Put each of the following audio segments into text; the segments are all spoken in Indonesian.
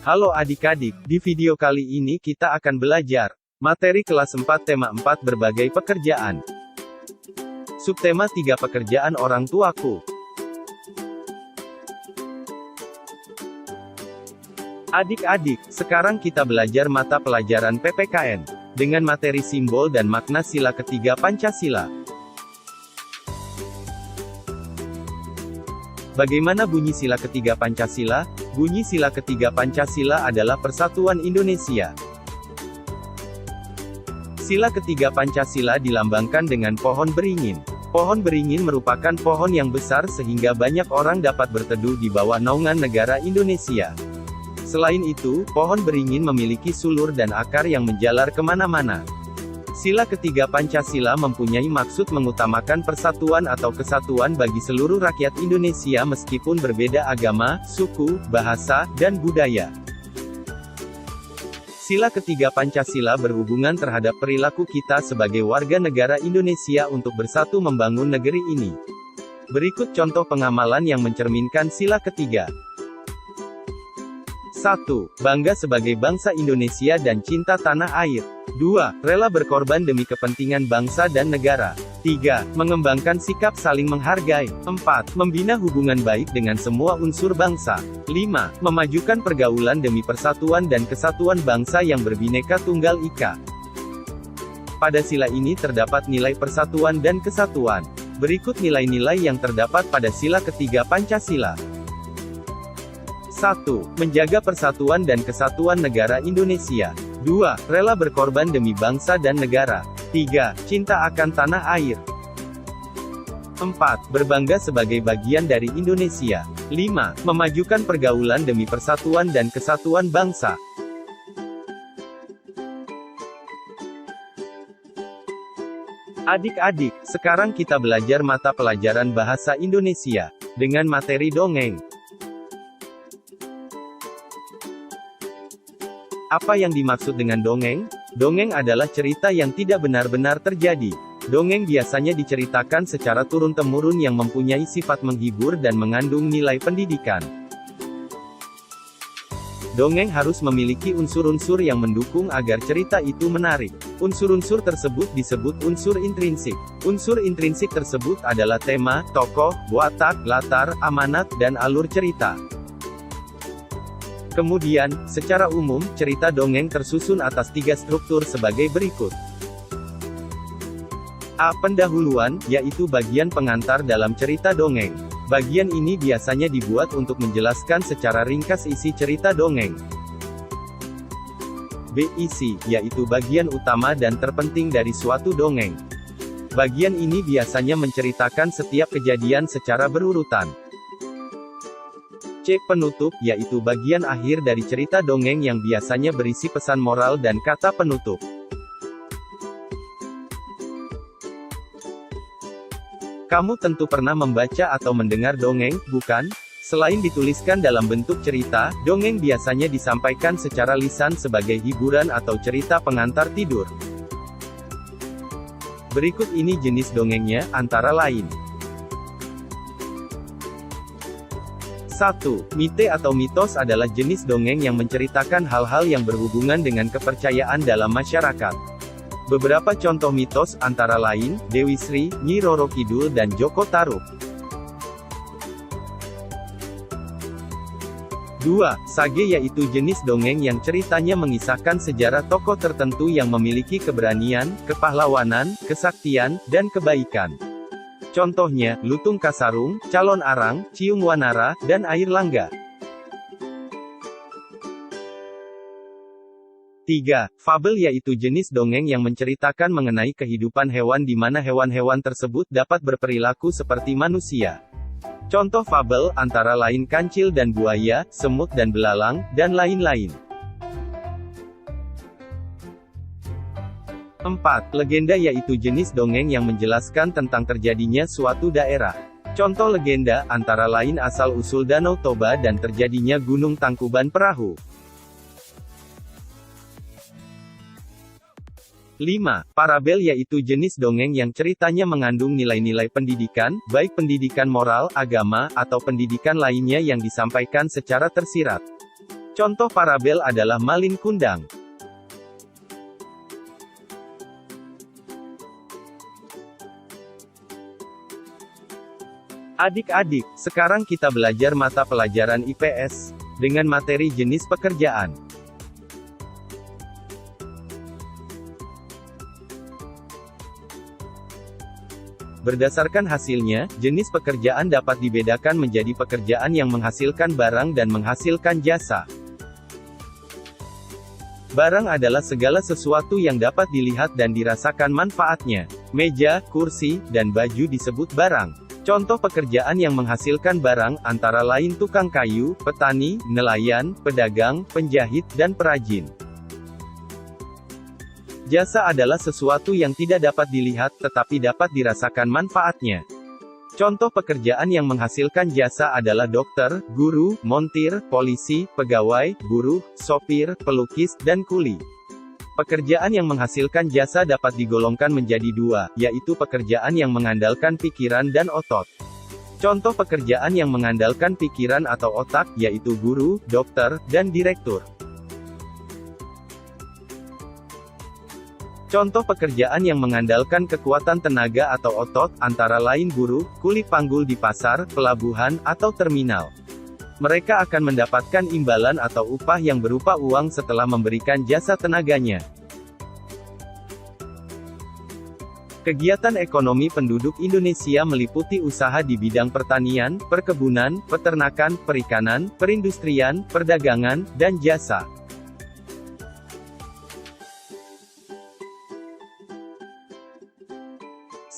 Halo adik-adik, di video kali ini kita akan belajar materi kelas 4 tema 4 berbagai pekerjaan. Subtema 3 pekerjaan orang tuaku. Adik-adik, sekarang kita belajar mata pelajaran PPKN dengan materi simbol dan makna sila ketiga Pancasila. Bagaimana bunyi sila ketiga Pancasila? Bunyi sila ketiga Pancasila adalah Persatuan Indonesia. Sila ketiga Pancasila dilambangkan dengan pohon beringin. Pohon beringin merupakan pohon yang besar sehingga banyak orang dapat berteduh di bawah naungan negara Indonesia. Selain itu, pohon beringin memiliki sulur dan akar yang menjalar kemana-mana. Sila ketiga Pancasila mempunyai maksud mengutamakan persatuan atau kesatuan bagi seluruh rakyat Indonesia meskipun berbeda agama, suku, bahasa, dan budaya. Sila ketiga Pancasila berhubungan terhadap perilaku kita sebagai warga negara Indonesia untuk bersatu membangun negeri ini. Berikut contoh pengamalan yang mencerminkan sila ketiga. 1. Bangga sebagai bangsa Indonesia dan cinta tanah air. 2. Rela berkorban demi kepentingan bangsa dan negara. 3. Mengembangkan sikap saling menghargai. 4. Membina hubungan baik dengan semua unsur bangsa. 5. Memajukan pergaulan demi persatuan dan kesatuan bangsa yang berbineka tunggal ika. Pada sila ini terdapat nilai persatuan dan kesatuan. Berikut nilai-nilai yang terdapat pada sila ketiga Pancasila. 1. Menjaga persatuan dan kesatuan negara Indonesia. 2. Rela berkorban demi bangsa dan negara. 3. Cinta akan tanah air. 4. Berbangga sebagai bagian dari Indonesia. 5. Memajukan pergaulan demi persatuan dan kesatuan bangsa. Adik-adik, sekarang kita belajar mata pelajaran bahasa Indonesia dengan materi dongeng. Apa yang dimaksud dengan dongeng? Dongeng adalah cerita yang tidak benar-benar terjadi. Dongeng biasanya diceritakan secara turun-temurun yang mempunyai sifat menghibur dan mengandung nilai pendidikan. Dongeng harus memiliki unsur-unsur yang mendukung agar cerita itu menarik. Unsur-unsur tersebut disebut unsur intrinsik. Unsur intrinsik tersebut adalah tema, tokoh, watak, latar, amanat, dan alur cerita. Kemudian, secara umum, cerita dongeng tersusun atas 3 struktur sebagai berikut. A. Pendahuluan, yaitu bagian pengantar dalam cerita dongeng. Bagian ini biasanya dibuat untuk menjelaskan secara ringkas isi cerita dongeng. B. Isi, yaitu bagian utama dan terpenting dari suatu dongeng. Bagian ini biasanya menceritakan setiap kejadian secara berurutan. C. Penutup, yaitu bagian akhir dari cerita dongeng yang biasanya berisi pesan moral dan kata penutup. Kamu tentu pernah membaca atau mendengar dongeng, bukan? Selain dituliskan dalam bentuk cerita, dongeng biasanya disampaikan secara lisan sebagai hiburan atau cerita pengantar tidur. Berikut ini jenis dongengnya, antara lain. 1. Mite atau mitos adalah jenis dongeng yang menceritakan hal-hal yang berhubungan dengan kepercayaan dalam masyarakat. Beberapa contoh mitos, antara lain, Dewi Sri, Nyi Roro Kidul dan Joko Tarub. 2. Sage yaitu jenis dongeng yang ceritanya mengisahkan sejarah tokoh tertentu yang memiliki keberanian, kepahlawanan, kesaktian, dan kebaikan. Contohnya, Lutung Kasarung, Calon Arang, Ciung Wanara, dan Air Langga. 3. Fabel yaitu jenis dongeng yang menceritakan mengenai kehidupan hewan di mana hewan-hewan tersebut dapat berperilaku seperti manusia. Contoh fabel, antara lain kancil dan buaya, semut dan belalang, dan lain-lain. 4. Legenda yaitu jenis dongeng yang menjelaskan tentang terjadinya suatu daerah. Contoh legenda, antara lain asal-usul Danau Toba dan terjadinya Gunung Tangkuban Perahu. 5. Parabel yaitu jenis dongeng yang ceritanya mengandung nilai-nilai pendidikan, baik pendidikan moral, agama, atau pendidikan lainnya yang disampaikan secara tersirat. Contoh parabel adalah malin kundang. Adik-adik, sekarang kita belajar mata pelajaran IPS, dengan materi jenis pekerjaan. Berdasarkan hasilnya, jenis pekerjaan dapat dibedakan menjadi pekerjaan yang menghasilkan barang dan menghasilkan jasa. Barang adalah segala sesuatu yang dapat dilihat dan dirasakan manfaatnya. Meja, kursi, dan baju disebut barang. Contoh pekerjaan yang menghasilkan barang, antara lain tukang kayu, petani, nelayan, pedagang, penjahit, dan perajin. Jasa adalah sesuatu yang tidak dapat dilihat, tetapi dapat dirasakan manfaatnya. Contoh pekerjaan yang menghasilkan jasa adalah dokter, guru, montir, polisi, pegawai, buruh, sopir, pelukis, dan kuli. Pekerjaan yang menghasilkan jasa dapat digolongkan menjadi dua, yaitu pekerjaan yang mengandalkan pikiran dan otot. Contoh pekerjaan yang mengandalkan pikiran atau otak, yaitu guru, dokter, dan direktur. Contoh pekerjaan yang mengandalkan kekuatan tenaga atau otot, antara lain buruh, kuli panggul di pasar, pelabuhan, atau terminal. Mereka akan mendapatkan imbalan atau upah yang berupa uang setelah memberikan jasa tenaganya. Kegiatan ekonomi penduduk Indonesia meliputi usaha di bidang pertanian, perkebunan, peternakan, perikanan, perindustrian, perdagangan, dan jasa.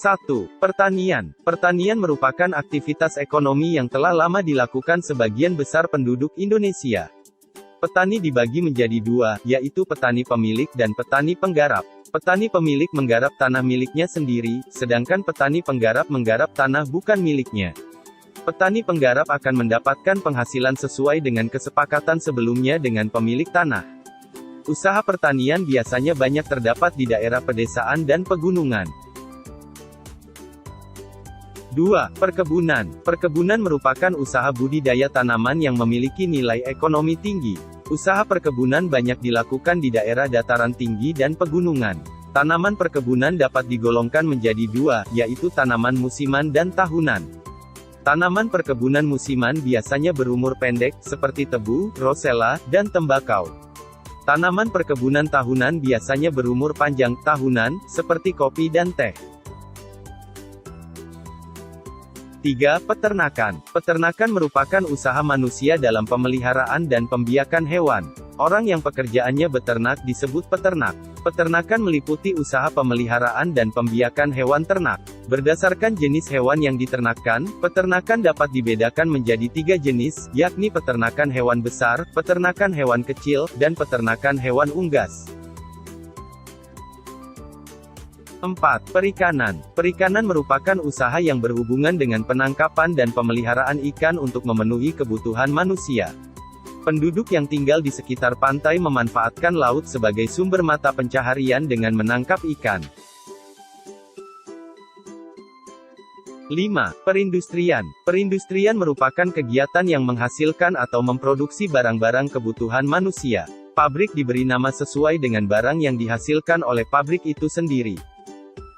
Satu, pertanian. Pertanian merupakan aktivitas ekonomi yang telah lama dilakukan sebagian besar penduduk Indonesia. Petani dibagi menjadi dua, yaitu petani pemilik dan petani penggarap. Petani pemilik menggarap tanah miliknya sendiri, sedangkan petani penggarap menggarap tanah bukan miliknya. Petani penggarap akan mendapatkan penghasilan sesuai dengan kesepakatan sebelumnya dengan pemilik tanah. Usaha pertanian biasanya banyak terdapat di daerah pedesaan dan pegunungan. 2. Perkebunan. Perkebunan merupakan usaha budidaya tanaman yang memiliki nilai ekonomi tinggi. Usaha perkebunan banyak dilakukan di daerah dataran tinggi dan pegunungan. Tanaman perkebunan dapat digolongkan menjadi dua, yaitu tanaman musiman dan tahunan. Tanaman perkebunan musiman biasanya berumur pendek, seperti tebu, rosella, dan tembakau. Tanaman perkebunan tahunan biasanya berumur panjang, tahunan, seperti kopi dan teh. 3. Peternakan. Peternakan merupakan usaha manusia dalam pemeliharaan dan pembiakan hewan. Orang yang pekerjaannya beternak disebut peternak. Peternakan meliputi usaha pemeliharaan dan pembiakan hewan ternak. Berdasarkan jenis hewan yang diternakkan, peternakan dapat dibedakan menjadi 3 jenis, yakni peternakan hewan besar, peternakan hewan kecil, dan peternakan hewan unggas. 4. Perikanan. Perikanan merupakan usaha yang berhubungan dengan penangkapan dan pemeliharaan ikan untuk memenuhi kebutuhan manusia. Penduduk yang tinggal di sekitar pantai memanfaatkan laut sebagai sumber mata pencaharian dengan menangkap ikan. 5. Perindustrian. Perindustrian merupakan kegiatan yang menghasilkan atau memproduksi barang-barang kebutuhan manusia. Pabrik diberi nama sesuai dengan barang yang dihasilkan oleh pabrik itu sendiri.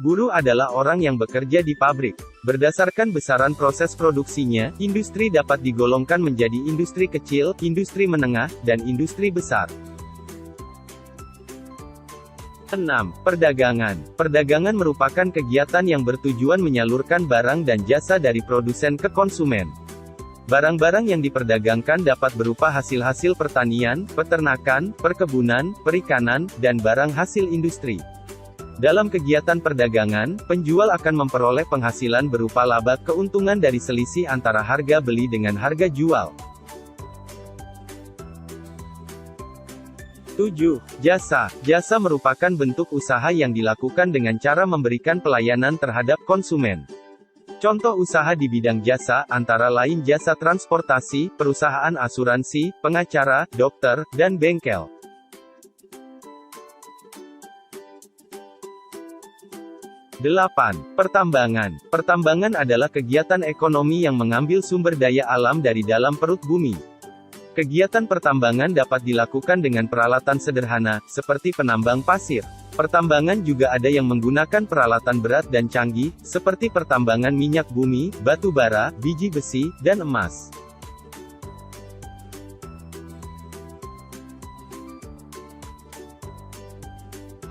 Buruh adalah orang yang bekerja di pabrik. Berdasarkan besaran proses produksinya, industri dapat digolongkan menjadi industri kecil, industri menengah, dan industri besar. 6. Perdagangan. Perdagangan merupakan kegiatan yang bertujuan menyalurkan barang dan jasa dari produsen ke konsumen. Barang-barang yang diperdagangkan dapat berupa hasil-hasil pertanian, peternakan, perkebunan, perikanan, dan barang hasil industri. Dalam kegiatan perdagangan, penjual akan memperoleh penghasilan berupa laba keuntungan dari selisih antara harga beli dengan harga jual. 7. Jasa. Jasa merupakan bentuk usaha yang dilakukan dengan cara memberikan pelayanan terhadap konsumen. Contoh usaha di bidang jasa, antara lain jasa transportasi, perusahaan asuransi, pengacara, dokter, dan bengkel. 8. Pertambangan. Pertambangan adalah kegiatan ekonomi yang mengambil sumber daya alam dari dalam perut bumi. Kegiatan pertambangan dapat dilakukan dengan peralatan sederhana, seperti penambang pasir. Pertambangan juga ada yang menggunakan peralatan berat dan canggih, seperti pertambangan minyak bumi, batu bara, biji besi, dan emas.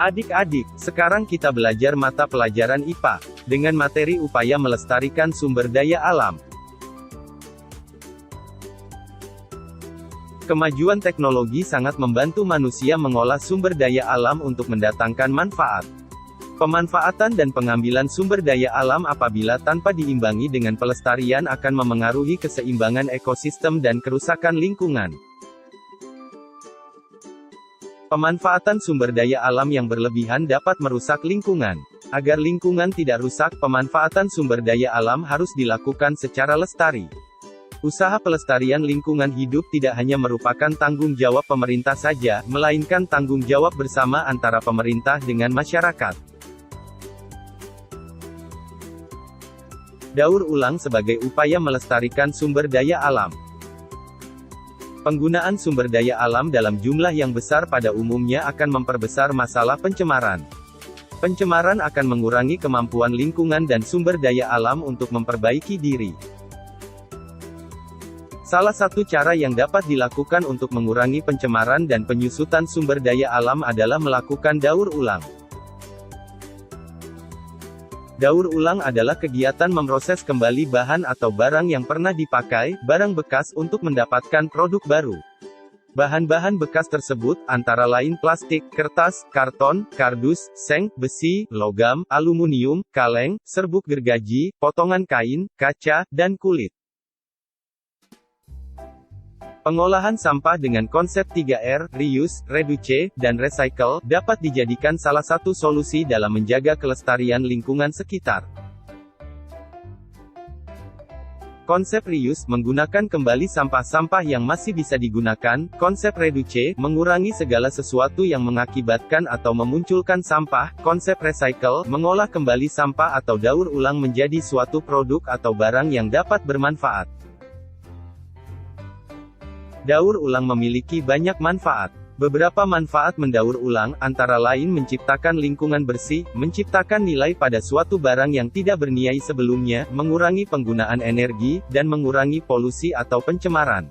Adik-adik, sekarang kita belajar mata pelajaran IPA, dengan materi upaya melestarikan sumber daya alam. Kemajuan teknologi sangat membantu manusia mengolah sumber daya alam untuk mendatangkan manfaat. Pemanfaatan dan pengambilan sumber daya alam apabila tanpa diimbangi dengan pelestarian akan memengaruhi keseimbangan ekosistem dan kerusakan lingkungan. Pemanfaatan sumber daya alam yang berlebihan dapat merusak lingkungan. Agar lingkungan tidak rusak, pemanfaatan sumber daya alam harus dilakukan secara lestari. Usaha pelestarian lingkungan hidup tidak hanya merupakan tanggung jawab pemerintah saja, melainkan tanggung jawab bersama antara pemerintah dengan masyarakat. Daur ulang sebagai upaya melestarikan sumber daya alam. Penggunaan sumber daya alam dalam jumlah yang besar pada umumnya akan memperbesar masalah pencemaran. Pencemaran akan mengurangi kemampuan lingkungan dan sumber daya alam untuk memperbaiki diri. Salah satu cara yang dapat dilakukan untuk mengurangi pencemaran dan penyusutan sumber daya alam adalah melakukan daur ulang. Daur ulang adalah kegiatan memproses kembali bahan atau barang yang pernah dipakai, barang bekas, untuk mendapatkan produk baru. Bahan-bahan bekas tersebut, antara lain plastik, kertas, karton, kardus, seng, besi, logam, aluminium, kaleng, serbuk gergaji, potongan kain, kaca, dan kulit. Pengolahan sampah dengan konsep 3R, reuse, reduce, dan recycle, dapat dijadikan salah satu solusi dalam menjaga kelestarian lingkungan sekitar. Konsep reuse, menggunakan kembali sampah-sampah yang masih bisa digunakan. Konsep reduce, mengurangi segala sesuatu yang mengakibatkan atau memunculkan sampah. Konsep recycle, mengolah kembali sampah atau daur ulang menjadi suatu produk atau barang yang dapat bermanfaat. Daur ulang memiliki banyak manfaat. Beberapa manfaat mendaur ulang, antara lain menciptakan lingkungan bersih, menciptakan nilai pada suatu barang yang tidak bernilai sebelumnya, mengurangi penggunaan energi, dan mengurangi polusi atau pencemaran.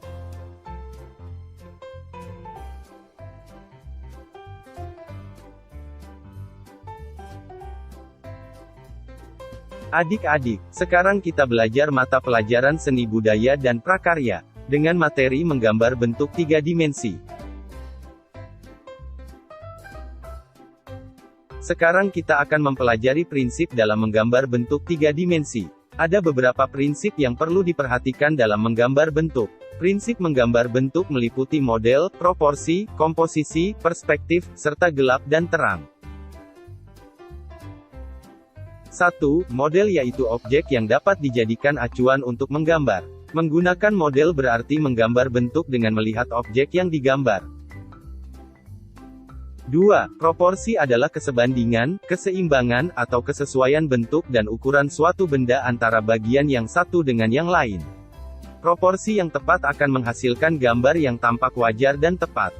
Adik-adik, sekarang kita belajar mata pelajaran seni budaya dan prakarya, dengan materi menggambar bentuk 3 dimensi. Sekarang kita akan mempelajari prinsip dalam menggambar bentuk 3 dimensi. Ada beberapa prinsip yang perlu diperhatikan dalam menggambar bentuk. Prinsip menggambar bentuk meliputi model, proporsi, komposisi, perspektif, serta gelap dan terang. 1. Model yaitu objek yang dapat dijadikan acuan untuk menggambar. Menggunakan model berarti menggambar bentuk dengan melihat objek yang digambar. 2. Proporsi adalah kesebandingan, keseimbangan, atau kesesuaian bentuk dan ukuran suatu benda antara bagian yang satu dengan yang lain. Proporsi yang tepat akan menghasilkan gambar yang tampak wajar dan tepat.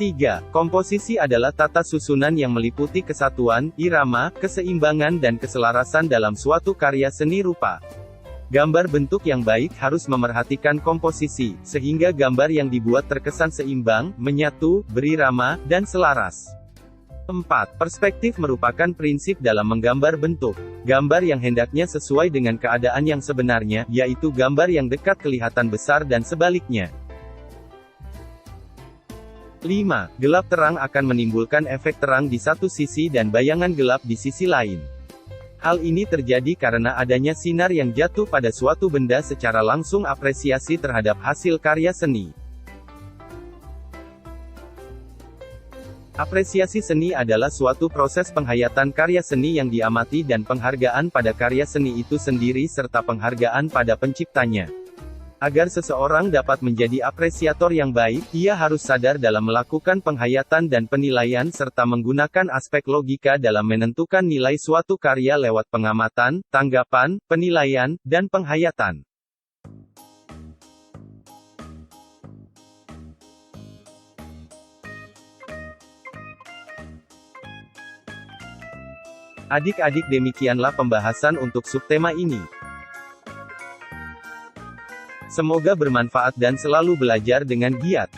3. Komposisi adalah tata susunan yang meliputi kesatuan, irama, keseimbangan dan keselarasan dalam suatu karya seni rupa. Gambar bentuk yang baik harus memerhatikan komposisi, sehingga gambar yang dibuat terkesan seimbang, menyatu, berirama, dan selaras. 4. Perspektif merupakan prinsip dalam menggambar bentuk. Gambar yang hendaknya sesuai dengan keadaan yang sebenarnya, yaitu gambar yang dekat kelihatan besar dan sebaliknya. 5. Gelap terang akan menimbulkan efek terang di satu sisi dan bayangan gelap di sisi lain. Hal ini terjadi karena adanya sinar yang jatuh pada suatu benda secara langsung. Apresiasi terhadap hasil karya seni. Apresiasi seni adalah suatu proses penghayatan karya seni yang diamati dan penghargaan pada karya seni itu sendiri serta penghargaan pada penciptanya. Agar seseorang dapat menjadi apresiator yang baik, ia harus sadar dalam melakukan penghayatan dan penilaian serta menggunakan aspek logika dalam menentukan nilai suatu karya lewat pengamatan, tanggapan, penilaian, dan penghayatan. Adik-adik, demikianlah pembahasan untuk subtema ini. Semoga bermanfaat dan selalu belajar dengan giat.